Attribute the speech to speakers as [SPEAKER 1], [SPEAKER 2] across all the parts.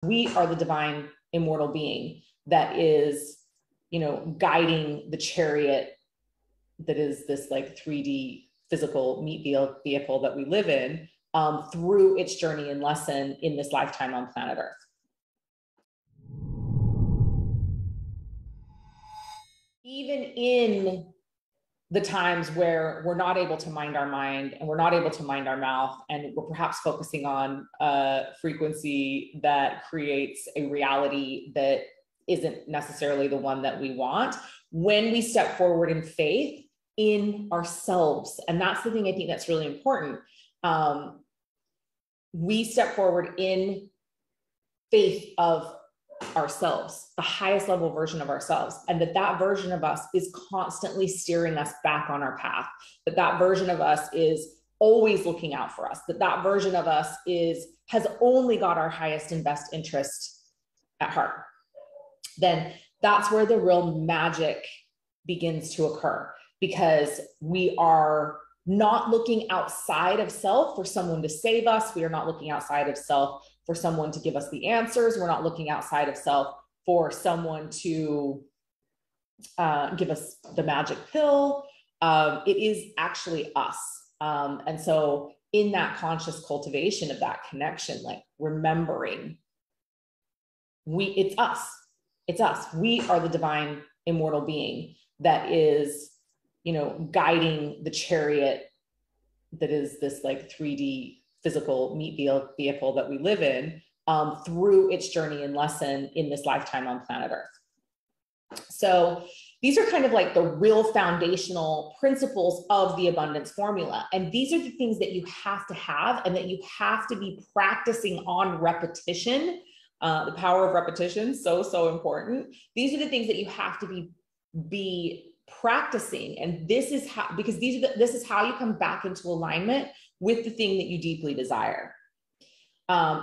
[SPEAKER 1] We are the divine immortal being that is, guiding the chariot that is this like 3D physical meat vehicle that we live in through its journey and lesson in this lifetime on planet Earth. Even in the times where we're not able to mind our mind and we're not able to mind our mouth, and we're perhaps focusing on a frequency that creates a reality that isn't necessarily the one that we want, when we step forward in faith in ourselves, and that's the thing I think that's really important. We step forward in faith of ourselves, the highest level version of ourselves, and that version of us is constantly steering us back on our path, that version of us is always looking out for us, that version of us has only got our highest and best interest at heart. Then that's where the real magic begins to occur, because we are not looking outside of self for someone to save us. We are not looking outside of self for someone to give us the answers. We're not looking outside of self for someone to give us the magic pill. It is actually us. And so in that conscious cultivation of that connection, like remembering it's us. We are the divine immortal being that is, guiding the chariot that is this like 3D physical meat vehicle that we live in through its journey and lesson in this lifetime on planet Earth. So these are kind of like the real foundational principles of the abundance formula. And these are the things that you have to have and that you have to be practicing on repetition. The power of repetition, so important. These are the things that you have to be practicing. And this is how, because this is how you come back into alignment with the thing that you deeply desire,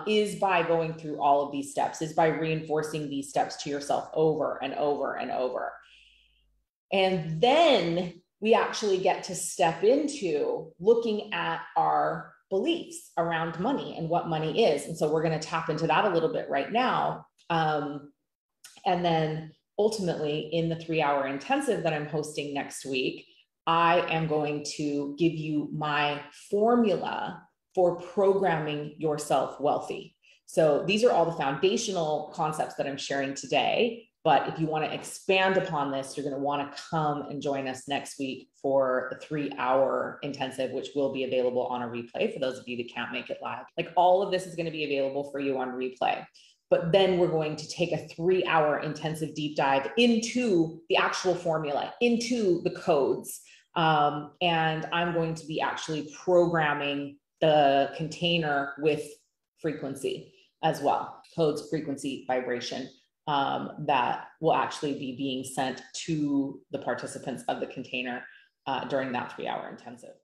[SPEAKER 1] is by going through all of these steps, is by reinforcing these steps to yourself over and over and over. And then we actually get to step into looking at our beliefs around money and what money is. And so we're going to tap into that a little bit right now. And then ultimately in the 3-hour intensive that I'm hosting next week, I am going to give you my formula for programming yourself wealthy. So these are all the foundational concepts that I'm sharing today. But if you want to expand upon this, you're going to want to come and join us next week for the 3-hour intensive, which will be available on a replay for those of you that can't make it live. Like all of this is going to be available for you on replay. But then we're going to take a 3-hour intensive deep dive into the actual formula, into the codes. And I'm going to be actually programming the container with frequency as well. Codes, frequency, vibration, that will actually be being sent to the participants of the container during that 3-hour intensive.